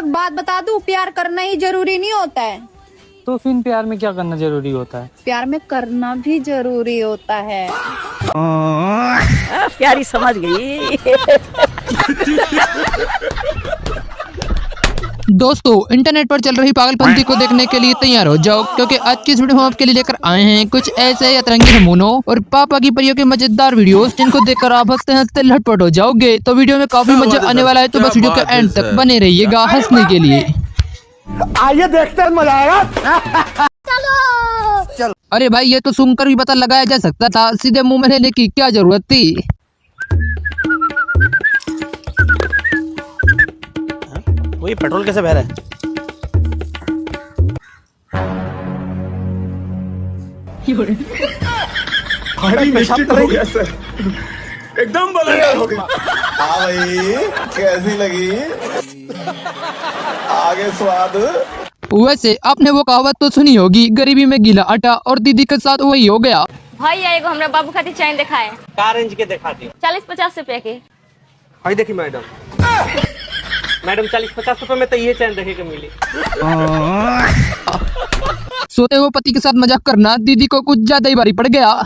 एक बात बता दूं, प्यार करना ही जरूरी नहीं होता है। तो फिर प्यार में क्या करना जरूरी होता है? प्यार में करना भी जरूरी होता है। प्यारी समझ गई। दोस्तों, इंटरनेट पर चल रही पागलपंती को देखने के लिए तैयार हो जाओ, क्योंकि आज की इस वीडियो में आपके लिए लेकर आए हैं कुछ ऐसे अतरंगी नमूनों और पापा की परियों के मजेदार वीडियोस, जिनको देखकर आप हंसते हंसते लटपट हो जाओगे। तो वीडियो में काफी मजा आने वाला है, तो बस वीडियो के एंड तक बने रहिएगा हंसने के लिए। आइए देखते हैं, मजा आएगा। चलो। अरे भाई, ये तो सुनकर भी पता लगाया जा सकता था, सीधे मुंह में लेने की क्या जरूरत थी। वही पेट्रोल कैसे बह रहा है? एकदम बलंदर हो गया। हाँ भाई, कैसी लगी? आगे स्वाद। वैसे आपने वो कहावत तो सुनी होगी, गरीबी में गीला आटा, और दीदी के साथ वही हो गया। भाई एगो हमरा बाबू खातिर चैन दिखाए। कार रेंज के दिखा दी। 40-50 रुपए के। भाई देखी मैडम 40-50 रुपए में तो ये चैन देखे के मिली। सोते हुए पति के साथ मजाक करना दीदी को कुछ ज्यादा ही भारी पड़ गया।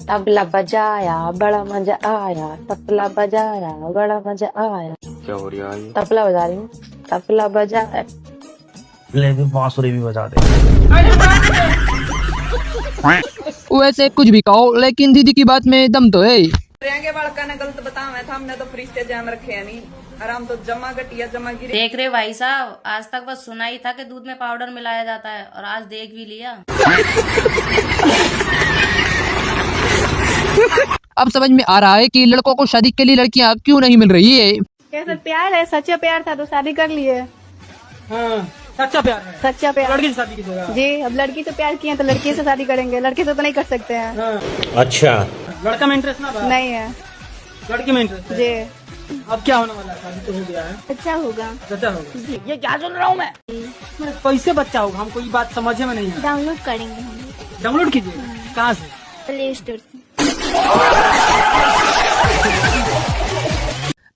तबला बजाया बड़ा मजा आया, तबला बजाया बड़ा मजा आया। क्या हो रहा है? तबला बजा रही हूँ, तबला बजाया। ले भी बांसुरी भी बजा दे। वैसे कुछ भी कहो, लेकिन दीदी की बात में दम तो है। गलत बताया था, हमने तो फरिश्ते ध्यान रखे नहीं। आराम तो जमा घटिया जमा गिरी। देख रहे भाई साहब, आज तक बस सुना ही था कि दूध में पाउडर मिलाया जाता है, और आज देख भी लिया। अब समझ में आ रहा है कि लड़कों को शादी के लिए लड़कियां क्यों नहीं मिल रही है। कैसे प्यार है? सच्चा प्यार था तो शादी कर लिए। हाँ, सच्चा प्यार है। सच्चा प्यार लड़की से शादी की जगह। जी, अब लड़की से प्यार किए तो लड़की से शादी करेंगे, लड़के से तो नहीं कर सकते हैं। हाँ। अच्छा, लड़का में इंटरेस्ट ना था? नहीं है लड़की में इंटरेस्ट है। जी। अब क्या होने वाला है? शादी तो हो गया है। अच्छा होगा। बच्चा होगा। ये क्या सुन रहा हूँ मैं? कैसे बच्चा होगा? हमको ये बात समझ में नहीं है। डाउनलोड करेंगे हम। डाउनलोड कीजिए। कहाँ से? प्ले स्टोर से।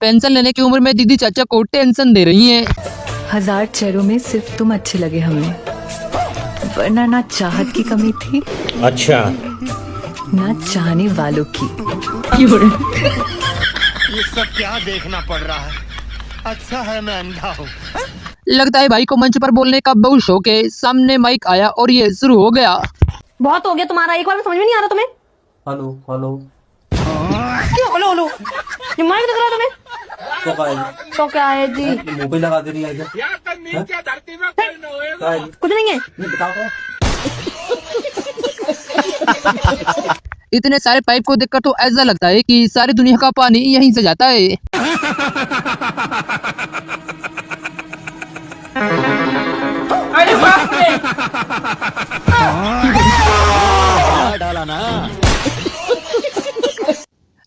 पेंशन लेने की उम्र में दीदी चाचा को टेंशन दे रही हैं। 1000 चेहरों में सिर्फ तुम अच्छे लगे हमें, वरना ना चाहत की कमी थी, अच्छा, ना चाहने वालों की। ये सब क्या देखना पड़ रहा है? अच्छा है मैं अंधा हूँ। लगता है भाई को मंच पर बोलने का बहुत शौक है। सामने माइक आया और ये शुरू हो गया। बहुत हो गया तुम्हारा, एक बार में समझ में नहीं आ रहा तुम्हें? Hello hello. क्यों हेलो हेलो? ये माइक लग रहा है तुम्हें? तो क्या है जी? मोबाइल लगा दे रही है क्या? कुछ नहीं है। इतने सारे पाइप को देखकर तो ऐसा लगता है कि सारी दुनिया का पानी यहीं से जाता है। अरे बाप रे! डाला ना।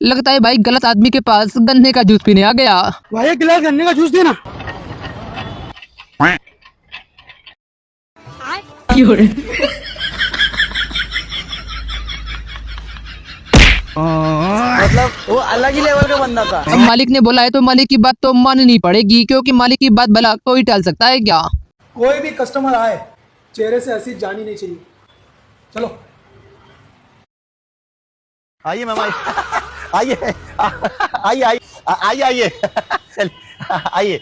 लगता है भाई गलत आदमी के पास गन्ने का जूस पीने आ गया। भाई एक गिलास गन्ने का जूस देना। मतलब वो अलग ही लेवल का बंदा था। अब मालिक ने बोला है तो मालिक की बात तो माननी पड़ेगी, क्योंकि मालिक की बात भला कोई टाल सकता है क्या। कोई भी कस्टमर आए, चेहरे से हंसी जानी नहीं चाहिए। चलो आइए मैम, आइए आइए आइए आइए आइए आइए,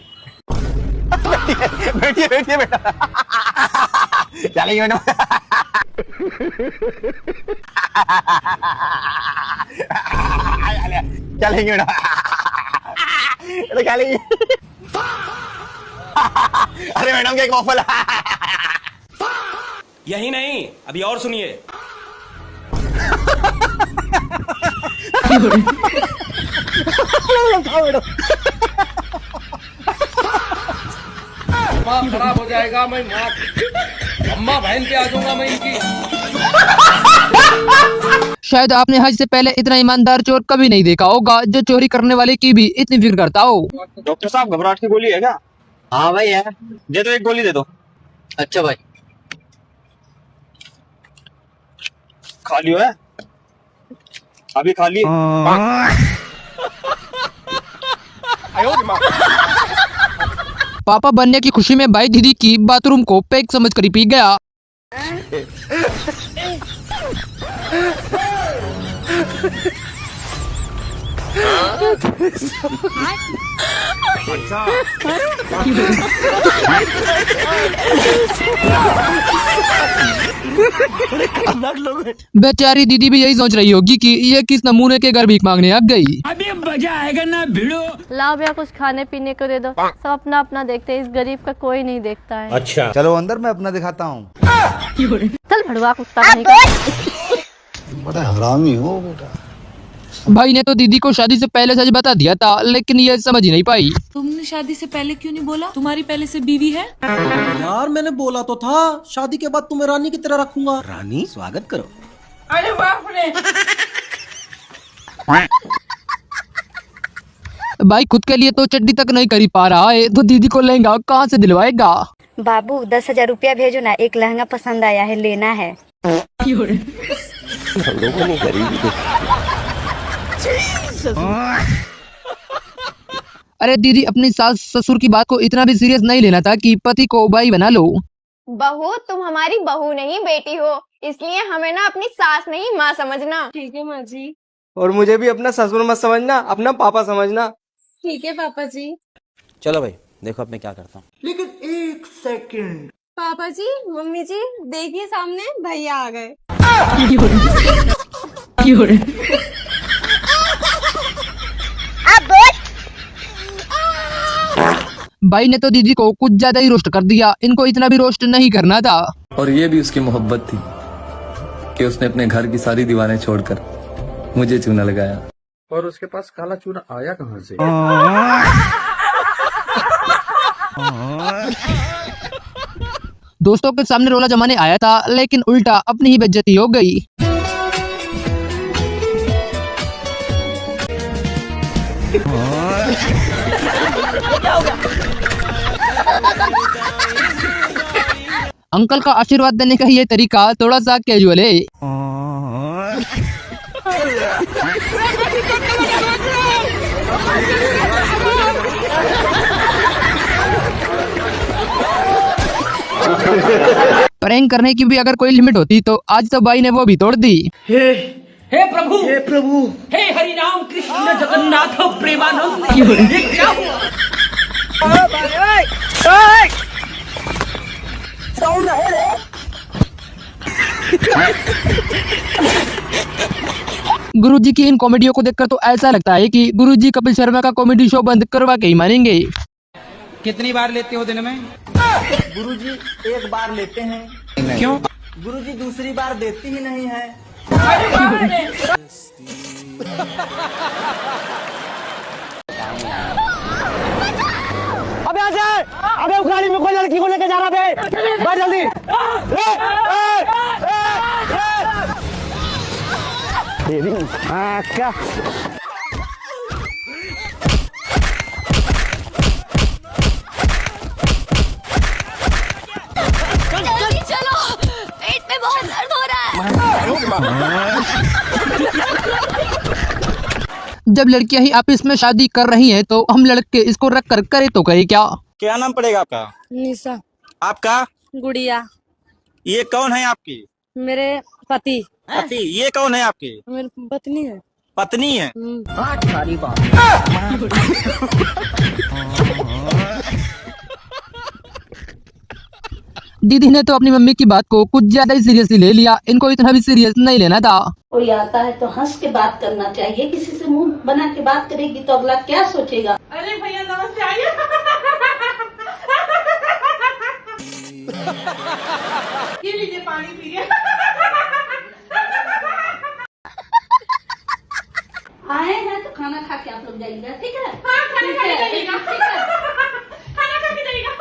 बैठिए बैठिए बेटा। चलेंगे मैडम। चलेंगे मैडम, चलेंगे। अरे मैडम के एक ऑफर। यही नहीं, अभी और सुनिए। खराब हो जाएगा, मैं अम्मा बहन पे आ जाऊंगा मैं इनकी। शायद आपने हज से पहले इतना ईमानदार चोर कभी नहीं देखा होगा, जो चोरी करने वाले की भी इतनी फिक्र करता हो। डॉक्टर साहब, घबराहट की गोली है क्या? हाँ भाई है। दे दो, एक गोली दे दो। अच्छा भाई। खा लियो है? अभी खा ली। पापा बनने की खुशी में भाई दीदी की बाथरूम को पैक समझ कर पी गया। बेचारी दीदी भी यही सोच रही होगी कि ये किस नमूने के घर भीख मांगने आ गई। अभी मजा आएगा ना भिड़ो। लाओ भैया कुछ खाने पीने को दे दो, सब अपना अपना देखते हैं, इस गरीब का कोई नहीं देखता है। अच्छा चलो अंदर मैं अपना दिखाता हूँ। चल भड़वा कुत्ता कहीं का। बड़ा हरामी हो बेटा। भाई ने तो दीदी को शादी से पहले सच बता दिया था, लेकिन ये समझ ही नहीं पाई। तुमने शादी से पहले क्यों नहीं बोला तुम्हारी पहले से बीवी है? यार मैंने बोला तो था शादी के बाद तुम्हें रानी की तरह रखूंगा। रानी स्वागत करो। अरे बाप रे। भाई खुद के लिए तो चड्डी तक नहीं कर पा रहा है, तो दीदी को लहंगा कहाँ से दिलवाएगा। बाबू 10,000 रुपया भेजो ना, एक लहंगा पसंद आया है, लेना है। अरे दीदी अपनी सास ससुर की बात को इतना भी सीरियस नहीं लेना था कि पति को भाई बना लो। बहू तुम हमारी बहू नहीं बेटी हो, इसलिए हमें ना अपनी सास नहीं माँ समझना। ठीक है माँ जी। और मुझे भी अपना ससुर मत समझना, अपना पापा समझना। ठीक है पापा जी। चलो भाई देखो अब मैं क्या करता हूँ। लेकिन एक सेकंड। पापा जी मम्मी जी देखिए सामने भैया आ गए। भाई ने तो दीदी को कुछ ज्यादा ही रोस्ट कर दिया, इनको इतना भी रोस्ट नहीं करना था। और ये भी उसकी मोहब्बत थी कि उसने अपने घर की सारी दीवारें छोड़कर मुझे चूना लगाया। और उसके पास काला चूना आया कहाँ से? दोस्तों के सामने रोला जमाने आया था, लेकिन उल्टा अपनी ही बेइज्जती हो गई। अंकल का आशीर्वाद देने का ये तरीका थोड़ा सा कैजुअल है। प्रैंक करने की भी अगर कोई लिमिट होती तो आज तो भाई ने वो भी तोड़ दी। हे प्रभु, हे प्रभु, हे हरि राम कृष्ण जगन्नाथ प्रेमानंद। ये क्या हुआ? गुरुजी की इन कॉमेडियों को देखकर तो ऐसा लगता है कि गुरुजी कपिल शर्मा का कॉमेडी शो बंद करवा के ही मानेंगे। कितनी बार लेते हो दिन में? गुरुजी एक बार लेते हैं। क्यों? गुरुजी दूसरी बार देती ही नहीं है। अबे आजा! अबे उखाड़ी में कोई लड़की को लेके जा रहा है। बैठ जल्दी। क्या? चलो पेट में बहुत दर्द हो रहा है। जब लड़कियां ही आपस में शादी कर रही हैं, तो हम लड़के इसको रख कर करे तो करे क्या? क्या नाम पड़ेगा आपका? निशा। आपका? गुड़िया। ये कौन है आपकी? मेरे पति। पति? ये कौन है आपकी? मेरी पत्नी है। पत्नी है? दीदी ने तो अपनी मम्मी की बात को कुछ ज्यादा ही सीरियसली ले लिया, इनको इतना भी सीरियस नहीं लेना था। कोई आता है तो हंस के बात करना चाहिए, किसी से मुंह बना के बात करेगी तो अगला क्या सोचेगा। अरे भैया नमस्ते, आइए। ये लीजिए पानी पीजिए। आए हैं तो खाना खा के आप लोग जाइएगा, ठीक है? हाँ, खाना खा के जाइएगा। खाना खा के जाइएगा।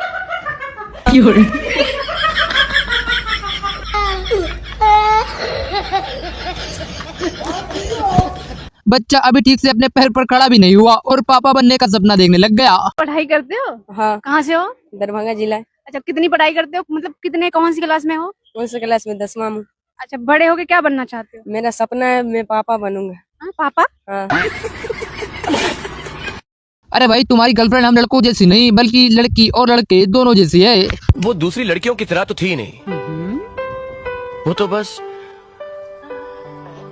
बच्चा अभी ठीक से अपने पैर पर खड़ा भी नहीं हुआ और पापा बनने का सपना देखने लग गया। पढ़ाई करते हो? हाँ। कहाँ से हो? दरभंगा जिला। अच्छा, कितनी पढ़ाई करते हो? मतलब कितने, कौन सी क्लास में हो? कौन सी क्लास में? 10वां में। अच्छा, बड़े होके क्या बनना चाहते हो? मेरा सपना है मैं पापा बनूंगा। पापा? हाँ। अरे भाई तुम्हारी गर्लफ्रेंड हम लड़कों जैसी नहीं बल्कि लड़की और लड़के दोनों जैसी है। वो दूसरी लड़कियों की तरह तो थी नहीं, वो तो बस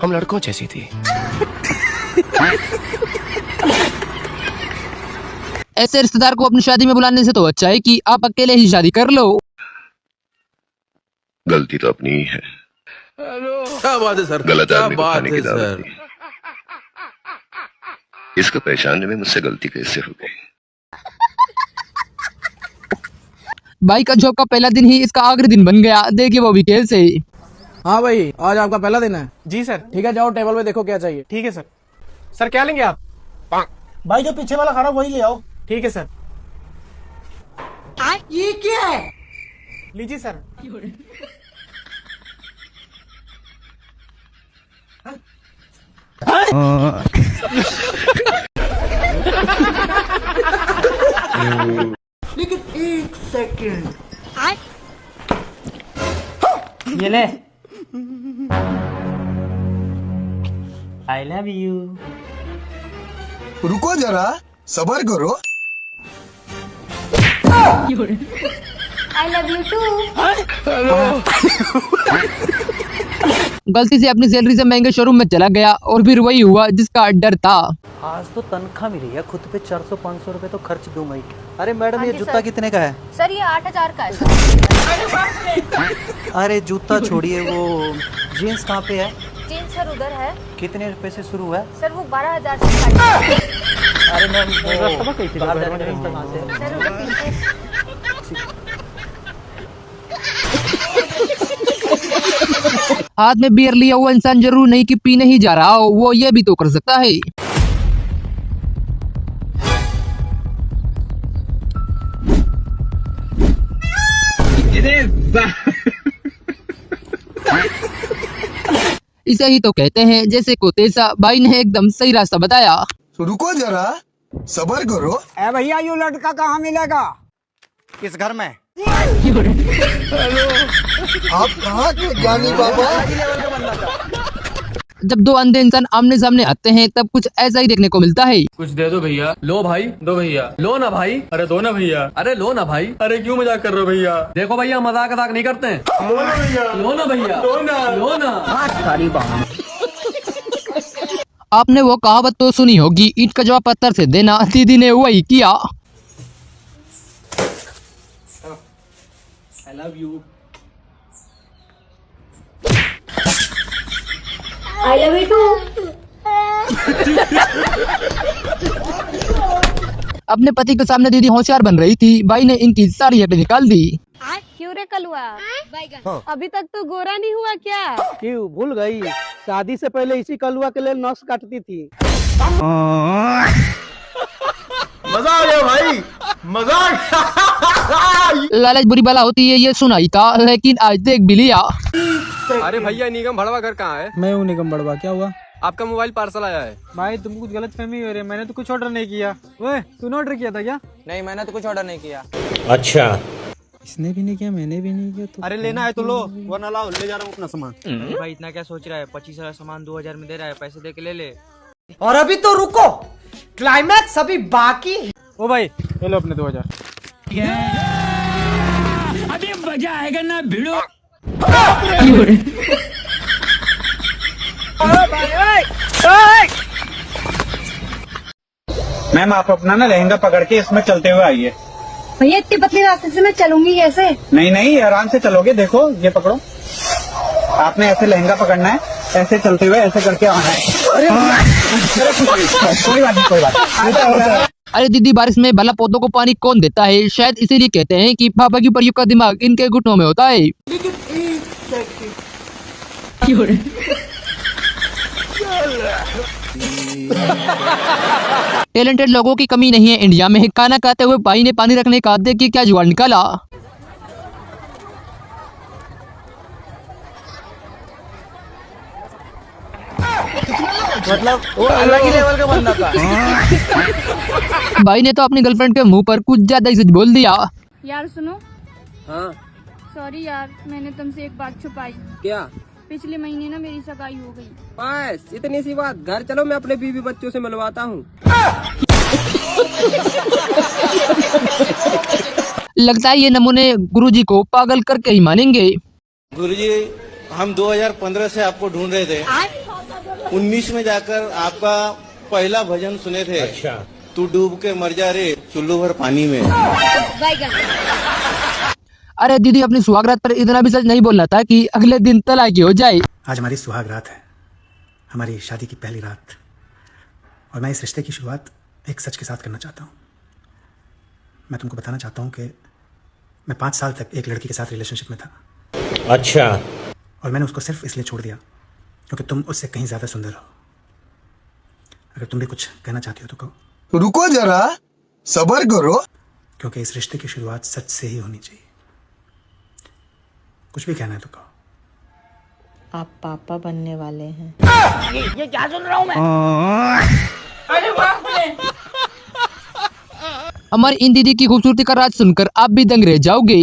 हम लड़कों जैसी थी। ऐसे रिश्तेदार को अपनी शादी में बुलाने से तो अच्छा है कि आप अकेले ही शादी कर लो। गलती तो अपनी ही है। क्या बात है सर, गलत क्या आदमी को बात खाने है की दावत सर। दी। इसको पहचानने में मुझसे गलती कैसे हो गई? भाई का जॉब का पहला दिन ही इसका आखिरी दिन बन गया, देखिए वो भी कैसे। हाँ भाई, आज आपका पहला दिन है। जी सर। ठीक है, जाओ टेबल पे देखो क्या चाहिए। ठीक है सर। सर क्या लेंगे आप? भाई जो पीछे वाला खड़ा वही ले आओ। ठीक है सर। ये क्या है? लीजिए सर। लेकिन एक सेकंड, ये ले। I love you. रुको जरा, सबर करो। I love you too. गलती से अपनी सैलरी से महंगे शोरूम में चला गया और फिर वही हुआ जिसका डर था। आज तो तनख्वाह मिली है, खुद पे 400-500 रुपए तो खर्च दूंगा ही। अरे मैडम, ये जूता सर। कितने का है? सर ये 8000 का है। अरे जूता छोड़िए, वो जीन्स कहाँ पे है? जीन्स सर उधर है। कितने रुपए से शुरू है? सर वो 12000 से स्टार्ट है। अरे मैम, वो सर उधर पीछे। हाथ में बियर लिया हुआ इंसान जरूर नहीं कि पीने ही जा रहा हो, वो ये भी तो कर सकता है। इसे ही तो कहते हैं जैसे को तेजा। भाई ने एकदम सही रास्ता बताया। रुको जरा, सबर करो। ए भैया, ये लड़का कहाँ मिलेगा? किस घर में? आप कहाँ के ज्ञानी बाबा? जब दो अंधे इंसान आमने सामने आते हैं तब कुछ ऐसा ही देखने को मिलता है। कुछ दे दो भैया। लो भाई, दो भैया। लो ना भाई। अरे दो ना भैया। अरे लो ना भाई। अरे क्यों मजाक कर रहे हो भैया? देखो भैया, मजाक नहीं करते हैं। लो ना भैया। लो ना भैया। लो ना। आपने वो कहावत तो सुनी होगी, ईंट का जवाब पत्थर से देना। दीदी ने वही किया। I love you. I love you too. अपने पति के सामने दीदी होशियार बन रही थी, भाई ने इनकी सारी हड्डी निकाल दी। क्यों रे कलुआ? अभी तक तो गोरा नहीं हुआ क्या? क्यों भूल गई? शादी से पहले इसी कलुआ के लिए नस काटती थी। मजा आ गया भाई, मजा आ गया। लालच बुरी बला होती है, ये सुना ही था, लेकिन आज देख भी लिया। अरे भैया, निगम भड़वा घर कहाँ है? मैं हूँ निगम बड़वा। क्या हुआ? आपका मोबाइल पार्सल आया है। भाई तुमको कुछ गलत फहमी हो रही है, मैंने तो कुछ ऑर्डर नहीं किया। ओए, तूने ऑर्डर किया था क्या? नहीं, मैंने तो कुछ ऑर्डर नहीं किया। अच्छा, इसने भी नहीं किया, मैंने भी नहीं किया तो। अरे लेना है तो लो, वरना लाओ, ले जा रहा हूँ अपना सामान। भाई इतना क्या सोच रहा है? 25,000 सामान 2000 में दे रहा है, पैसे दे के ले ले। और अभी तो रुको, क्लाइमैक्स अभी बाकी है। ओ भाई, ले लो अपने 2000। अभी मजा आएगा ना भिड़ो। मैम, आप अपना ना लहंगा पकड़ के इसमें चलते हुए आइए। भैया इतनी पतली रास्ते से मैं चलूंगी कैसे? नहीं नहीं, आराम से चलोगे। देखो, ये पकड़ो। आपने ऐसे लहंगा पकड़ना है, ऐसे चलते हुए ऐसे करके आना है। कोई बात नहीं, कोई बात नहीं। अरे दीदी, बारिश में भला पौधों को पानी कौन देता है? शायद इसीलिए कहते हैं कि पापा की परियों का दिमाग इनके घुटनों में होता है। टैलेंटेड लोगों की कमी नहीं है इंडिया में। खाना खाते हुए भाई ने पानी रखने का देखिए क्या जुगाड़ निकाला। मतलब वो अलग ही लेवल का बंदा था। भाई ने तो अपनी गर्लफ्रेंड के मुंह पर कुछ ज्यादा ही सच बोल दिया। यार सुनो। हाँ, सॉरी यार, मैंने तुमसे एक बात छुपाई। क्या? पिछले महीने ना मेरी सगाई हो गई। बस इतनी सी बात। घर चलो, मैं अपने बीवी बच्चों से मिलवाता हूँ। लगता है ये नमूने गुरुजी को पागल करके ही मानेंगे। गुरुजी, हम 2015 से आपको ढूंढ रहे थे। 19 में जाकर आपका पहला भजन सुने थे। अच्छा। तू डूब के मर जा रे चुल्लू भर पानी में। अरे दीदी, अपनी सुहागरात पर इतना भी सच नहीं बोलना था कि अगले दिन तलाक हो जाए। आज हमारी सुहाग रात है, हमारी शादी की पहली रात, और मैं इस रिश्ते की शुरुआत एक सच के साथ करना चाहता हूँ। मैं तुमको बताना चाहता हूँ कि मैं 5 साल तक एक लड़की के साथ रिलेशनशिप में था। अच्छा। और मैंने उसको सिर्फ इसलिए छोड़ दिया क्योंकि तुम उससे कहीं ज्यादा सुंदर हो। अगर तुम भी कुछ कहना चाहती हो तो कहो। रुको जरा, सबर करो। क्योंकि इस रिश्ते की शुरुआत सच से ही होनी चाहिए। कुछ भी कहना है तो कहो। आप पापा बनने वाले हैं। ये क्या सुन रहा हूँ मैं? अरे बाप रे! हमारी इन दीदी की खूबसूरती का राज सुनकर आप भी दंग रह जाओगे।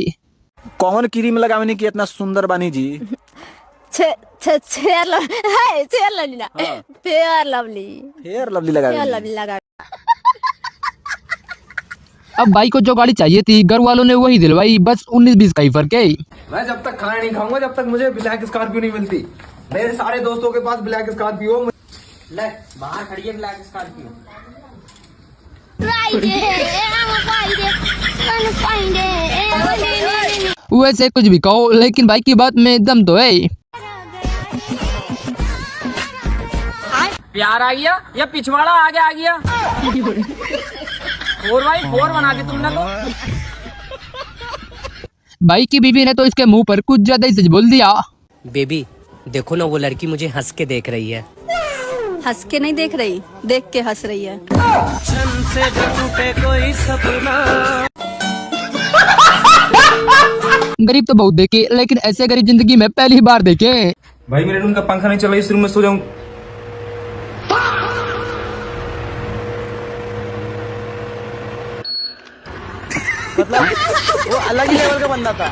कौन क्रीम लगावे की इतना सुंदर बानी जी? फेयर लवली लगा। अब भाई को जो गाड़ी चाहिए थी घर वालों ने वही दिलवाई, बस 19-20 का ही फर्क है। मैं जब तक खाना नहीं खाऊंगा जब तक मुझे ब्लैक स्कॉर्पियो नहीं मिलती। मेरे सारे दोस्तों के पास ब्लैक स्कॉर्पियो। ले बाहर खड़ी है ब्लैक स्कॉर्पियो। वैसे कुछ भी कहो, लेकिन भाई की बात में दम तो है। प्यार आ गया या पिछवाड़ा आगे आ गया? 4x4 बना दी तुमने तो। भाई की बीवी ने तो इसके मुंह पर कुछ ज्यादा ही सच बोल दिया। बेबी देखो ना, वो लड़की मुझे हंस के देख रही है। हंस के नहीं देख रही, देख के हंस रही है। गरीब तो बहुत देखे, लेकिन ऐसे गरीब जिंदगी में पहली बार देखे। भाई मेरे रूम का पंखा नहीं चल रहा, इस रूम में सो जाऊं। मतलब वो अलग ही लेवल का बंदा था।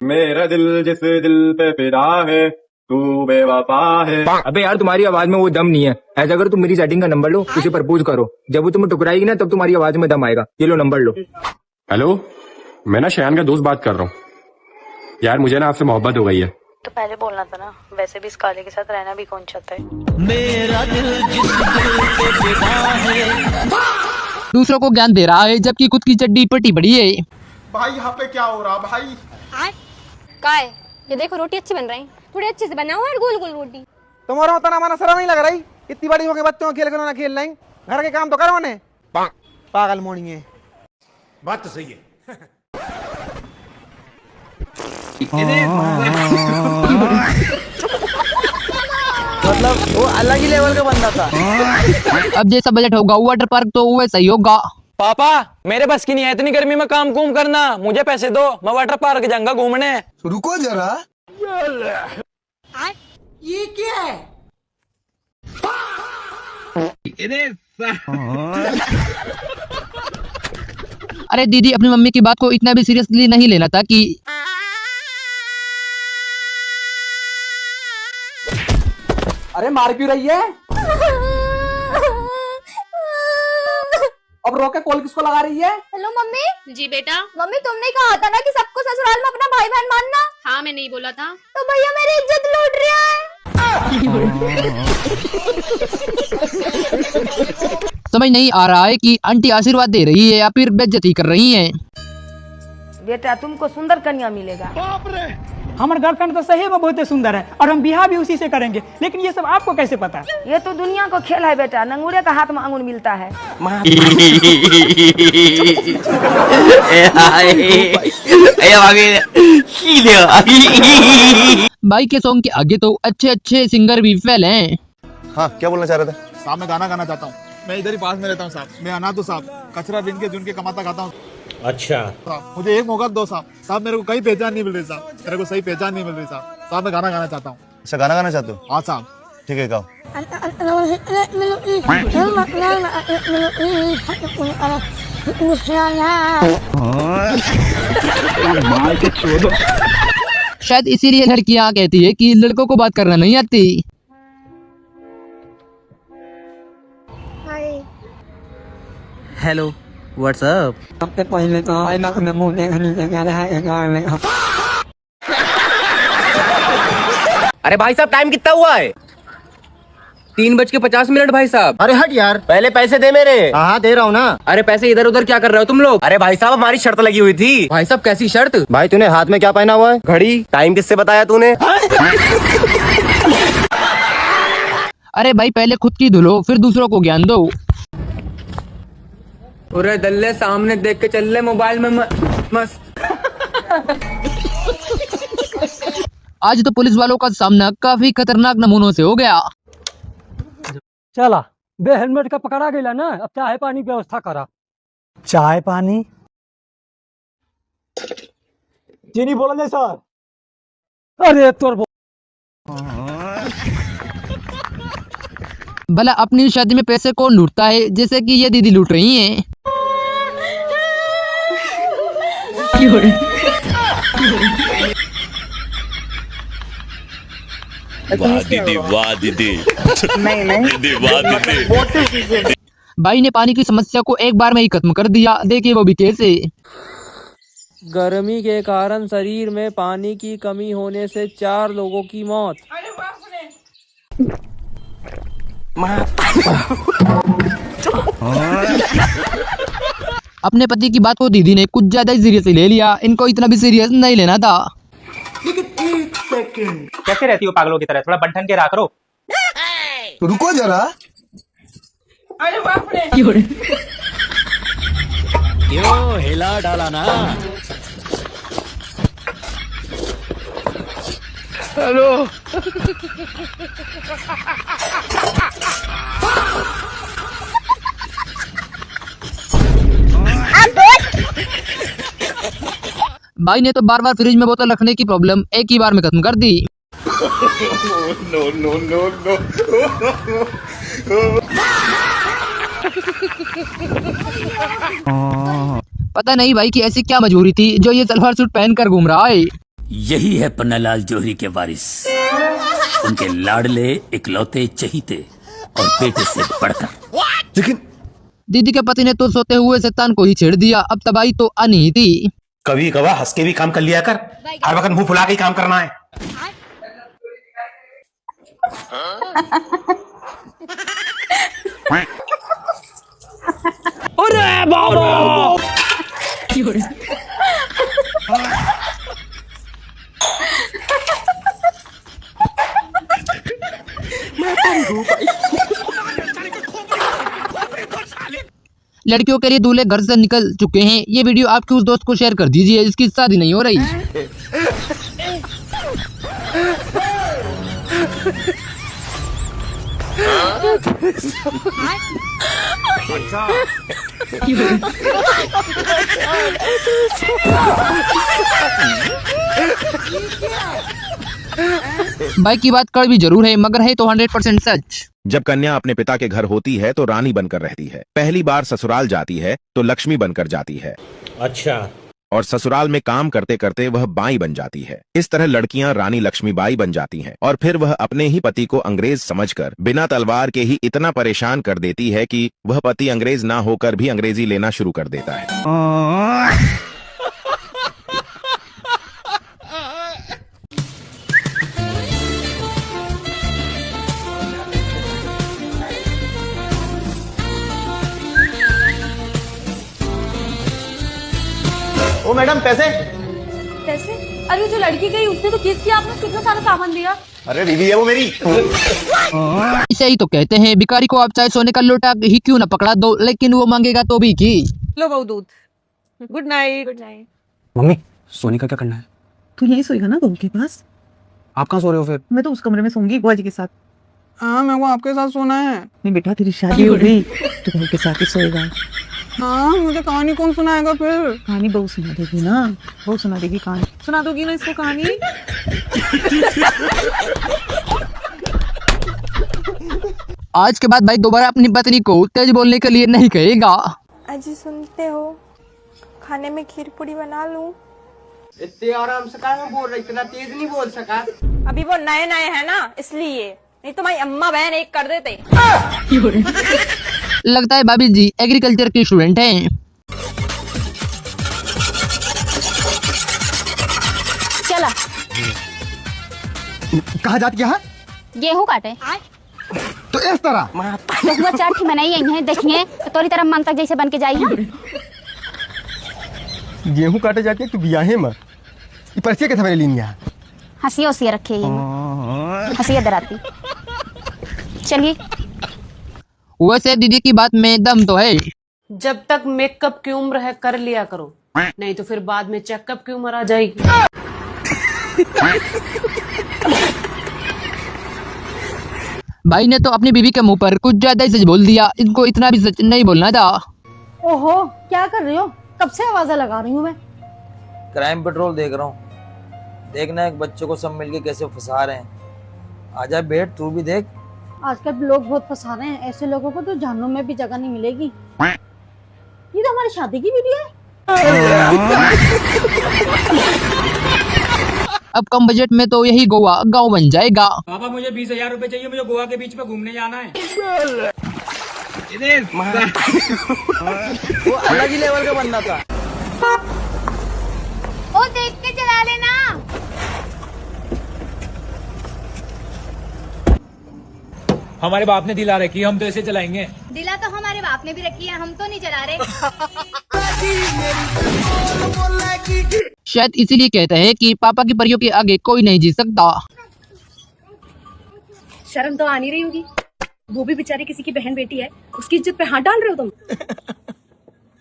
मेरा दिल जिस दिल पे फिदा है तू बेवफा है। अबे यार, तुम्हारी आवाज में वो दम नहीं है। ऐसा करो, तुम मेरी सेटिंग का नंबर लो, उसे प्रपोज करो। जब वो तुम्हें टुकराएगी ना तब तुम्हारी आवाज में दम आएगा। ये लो नंबर लो। हेलो, मैं ना शयान का दोस्त बात कर रहा हूँ। यार मुझे ना आपसे मोहब्बत हो गई है। तो पहले बोलना था ना। वैसे भी इस काले के साथ रहना भी कौन चाहता है। मेरा दिल जिस दिल पे फिदा है। दूसरों को ज्ञान दे रहा है जबकि खुद की चड्डी पटी पड़ी है। भाई यहाँ पे क्या हो रहा भाई? का है? ये देखो रोटी अच्छी बन रही, थोड़ी अच्छे से बनाओ यार, गोल गोल रोटी। तुम्हारा होता ना, माना शर्म नहीं लग रही? इतनी बड़ी हो गई, बच्चों खेल खिलौना खेल रही, घर के काम तो करो ने। पागल मोड़ी है। बात तो सही है। मतलब वो अलग ही लेवल का बंदा था। अब जैसा बजट होगा वाटर पार्क तो वैसा ही होगा। पापा, मेरे बस की नहीं है इतनी गर्मी में काम कुम करना। मुझे पैसे दो, मैं वाटर पार्क जाऊंगा घूमने। रुको जरा। ये क्या है? अरे दीदी, अपनी मम्मी की बात को इतना भी सीरियसली नहीं लेना था कि अरे मार क्यों रही है? अब रोके कॉल किसको लगा रही है? Hello mummy. जी बेटा। मम्मी, तुमने कहा था ना कि सबको ससुराल में अपना भाई बहन मानना। हाँ, मैं नहीं बोला था। तो भैया मेरी इज्जत लूट रहा है। समझ नहीं आ रहा है कि आंटी आशीर्वाद दे रही है या फिर बेइज्जती कर रही है। बेटा तुमको सुंदर कन्या मिलेगा। हमारा गर्लफ्रेंड तो सही में बहुत सुंदर है और हम बिहार भी उसी से करेंगे, लेकिन ये सब आपको कैसे पता? ये तो दुनिया को खेल है बेटा, नंगूरे का हाथ में अंगूर मिलता है। भाई के सॉन्ग के आगे तो अच्छे अच्छे सिंगर भी फेल हैं। हाँ, क्या बोलना चाह रहे थे? साहब, मैं गाना गाना चाहता हूँ। मैं इधर ही पास में रहता हूँ साहब। मैं अनाथ हूँ साहब, कचरा बिन के जुन के कमाता खाता हूँ। अच्छा, मुझे एक मौका दो साहब। साहब, मेरे को कहीं पहचान नहीं मिल रही साहब, मेरे को सही पहचान नहीं मिल रही साहब। साहब, मैं गाना गाना चाहता हूँ। अच्छा, गाना गाना चाहते हो? हाँ साहब। ठीक है, गाओ। शायद इसीलिए लड़कियां कहती है कि लड़कों को बात करना नहीं आती। Hello WhatsApp. सबसे पहले तो आईना में मुंह देखने से क्या है। अरे भाई साहब टाइम कितना हुआ है? 3:50 भाई साहब। अरे हट यार, पहले पैसे दे मेरे। हाँ दे रहा हूँ ना। अरे पैसे इधर उधर क्या कर रहे हो तुम लोग? अरे भाई साहब हमारी शर्त लगी हुई थी। भाई साहब कैसी शर्त? भाई तूने हाथ में क्या पहना हुआ है? घड़ी। टाइम किससे बताया तूने? अरे भाई पहले खुद की धुलो फिर दूसरों को ज्ञान दो। पूरे दल्ले सामने देख के चल ले, मोबाइल में मस्त। आज तो पुलिस वालों का सामना काफी खतरनाक नमूनों से हो गया। चला बे हेलमेट का पकड़ा गया ना, अब चाय पानी की व्यवस्था करा। चाय पानी चीनी बोला नहीं सर। अरे तोर भला अपनी शादी में पैसे कौन लूटता है, जैसे कि ये दीदी लूट रही हैं। वाह दीदी वाह दीदी। दीदी वाह दीदी। भाई ने पानी की समस्या को एक बार में ही खत्म कर दिया, देखिए वो भी कैसे। गर्मी के कारण शरीर में पानी की कमी होने से 4 लोगों की मौत। अपने पति की बात को दीदी ने कुछ ज्यादा ही सीरियसली ले लिया, इनको इतना भी सीरियस नहीं लेना था। कैसे रहती हो पागलों की तरह? थोड़ा बंठन के रहा करो। रुको जरा। अरे बाप रे। क्यों हिला डाला ना? हेलो। भाई ने तो बार बार फ्रिज में बोतल रखने की प्रॉब्लम एक ही बार में खत्म कर दी। No no no no. पता नहीं भाई की ऐसी क्या मजबूरी थी जो ये सलवार सूट पहनकर घूम रहा है। यही है पन्नालाल जोहरी के वारिस, उनके लाडले इकलौते चहीते और बेटे से बढ़कर। लेकिन दीदी के पति ने तो सोते हुए शैतान को ही छेड़ दिया, अब तबाही तो आनी ही थी। कभी कभार हंस के भी काम कर लिया कर, हर वक्त मुंह फुला के ही काम करना है। अरे बाबा। लड़कियों के लिए दूल्हे घर से निकल चुके हैं। ये वीडियो आपके उस दोस्त को शेयर कर दीजिए जिसकी शादी नहीं हो रही। भाई की बात कड़वी जरूर है मगर है तो 100% सच। जब कन्या अपने पिता के घर होती है तो रानी बनकर रहती है, पहली बार ससुराल जाती है तो लक्ष्मी बनकर जाती है। अच्छा। और ससुराल में काम करते करते वह बाई बन जाती है। इस तरह लड़कियां रानी लक्ष्मीबाई बन जाती हैं और फिर वह अपने ही पति को अंग्रेज समझकर बिना तलवार के ही इतना परेशान कर देती है कि वह पति अंग्रेज ना होकर भी अंग्रेजी लेना शुरू कर देता है। ओ मैडम पैसे। कैसे? अरे जो लड़की गई उसने तो किस किया, आपने कितना सारा सामान दिया। अरे बीवी है वो मेरी। इसे ही तो कहते हैं भिखारी को आप चाहे सोने का लोटा ही क्यों न पकड़ा दो, लेकिन वो मांगेगा तो भी की। लो बहु दूध। Good night. Good night. Mummy सोने का क्या करना है? तू यहीं सोएगा ना बहू के पास? आप कहाँ सो रहे हो फिर? मैं तो उस कमरे में सोऊंगी बुआ जी के साथ। हाँ मेरे को आपके साथ सोना है। नहीं बेटा तेरी शादी हो गई तो बहू के साथ ही सोएगा। हाँ मुझे कहानी कौन सुनाएगा फिर? कहानी बहू सुना देगी ना, बहू सुना देगी कहानी। सुना दोगी ना इसको कहानी? आज के बाद भाई दोबारा अपनी पत्नी को तेज बोलने के लिए नहीं कहेगा। अजी सुनते हो, खाने में खीर पूरी बना लूं? इतने आराम से कहा बोल रही, इतना तेज नहीं बोल सका। अभी वो नए नए हैं ना, इसलिए, नहीं तो मेरी अम्मा बहन एक कर देते। लगता है भाभी जी एग्रीकल्चर के स्टूडेंट हैं। चला कहाँ जाती है? गेहूं काटे तो इस तरह गेहूं चाट बनाई है, देखिए तोरी तरह मन तक जैसे बन के जाई है। गेहूं काटे जाती है तू बियाहे में ये पर्चे के थमेरे लीन यहाँ हंसिया उसिया रखे हंसिया डराती। चलिए। वैसे दीदी की बात में दम तो है। जब तक मेकअप की उम्र है कर लिया करो, नहीं तो फिर बाद में चेकअप की उम्र आ जाएगी। भाई ने तो अपनी बीवी के मुंह पर कुछ ज्यादा ही सच बोल दिया, इनको इतना भी सच नहीं बोलना था। ओहो, क्या कर रही हो? कब से आवाज़ें लगा रही हूँ मैं। क्राइम पेट्रोल देख रहा हूँ, देखना एक बच्चे को सब मिलके कैसे फंसा रहे हैं। आजा बैठ तू भी देख। आजकल लोग बहुत फंसा रहे हैं, ऐसे लोगों को तो जहन्नुम में भी जगह नहीं मिलेगी। ये तो हमारी शादी की वीडियो है। अब कम बजट में तो यही गोवा गांव बन जाएगा। पापा मुझे 20,000 रुपए चाहिए, मुझे गोवा के बीच में घूमने जाना है। वो अलग ही लेवल का बनना था। ओ देख के चला लेना। हमारे बाप ने दिला रखी, हम तो ऐसे चलाएंगे। दिला तो हमारे बाप ने भी रखी है, हम तो नहीं चला रहे। शायद इसीलिए कहते हैं कि पापा की परियों के आगे कोई नहीं जी सकता। शर्म तो आ नहीं रही होगी, वो भी बेचारी किसी की बहन बेटी है, उसकी इज्जत पे हाथ डाल रहे हो तुम।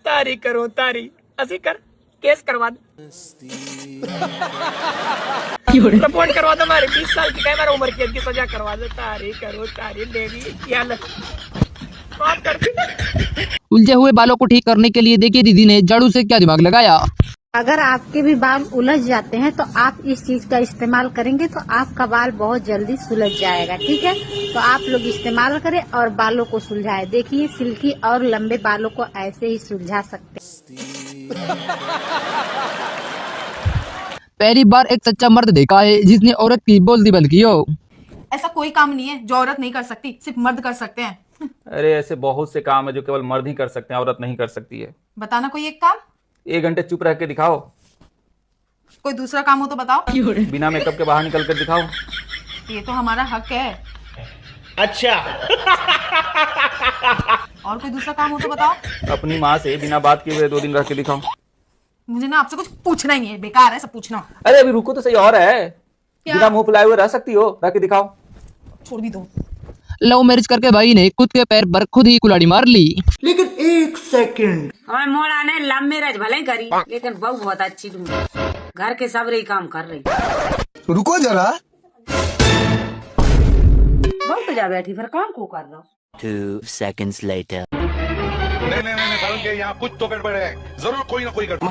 तारी करो तारी, असी कर केस करवा दो, रिपोर्ट करवा दो। हमारे 20 साल की हमारी उम्र की सजा करवा दो। तारी करो तारी देवी, क्या माफ कर दी। उलझे हुए बालों को ठीक करने के लिए देखिए दीदी ने झाड़ू से क्या दिमाग लगाया। अगर आपके भी बाल उलझ जाते हैं तो आप इस चीज का इस्तेमाल करेंगे तो आपका बाल बहुत जल्दी सुलझ जाएगा। ठीक है, तो आप लोग इस्तेमाल करें और बालों को सुलझाए। देखिए सिल्की और लंबे बालों को ऐसे ही सुलझा सकते हैं। पहली बार एक सच्चा मर्द देखा है जिसने औरत की बोलती बंद की हो। ऐसा कोई काम नहीं है जो औरत नहीं कर सकती, सिर्फ मर्द कर सकते हैं। अरे ऐसे बहुत से काम है जो केवल मर्द ही कर सकते हैं, औरत नहीं कर सकती है। बताना कोई एक काम। 1 घंटे चुप रह के दिखाओ। कोई दूसरा काम हो तो बताओ। बिना मेकअप के बाहर निकल कर दिखाओ। ये तो हमारा हक है। अच्छा। और कोई दूसरा काम हो तो बताओ। अपनी माँ से बिना बात किए हुए 2 दिन रह के दिखाओ। मुझे ना आपसे कुछ पूछना ही नहीं है, बेकार है सब पूछना। अरे अभी रुको तो सही, और है। बिना मुंह फुलाए हुए रह सकती हो, रह के दिखाओ। छोड़ भी दो। लव मैरिज करके भाई ने खुद के पैर पर खुद ही कुल्हाड़ी मार ली। लेकिन 1 सेकंड, हमें मोड़ा ने लव मैरिज भले करी, लेकिन बहू बहुत अच्छी दूंगी। घर के सब रही काम कर रही। रुको जरा। बहू तो जा बैठी, फिर काम को कर रहा। 2 seconds later. नहीं सारुण के यहाँ कुछ तो गड़बड़ है, जरूर कोई ना कोई गड़बड़।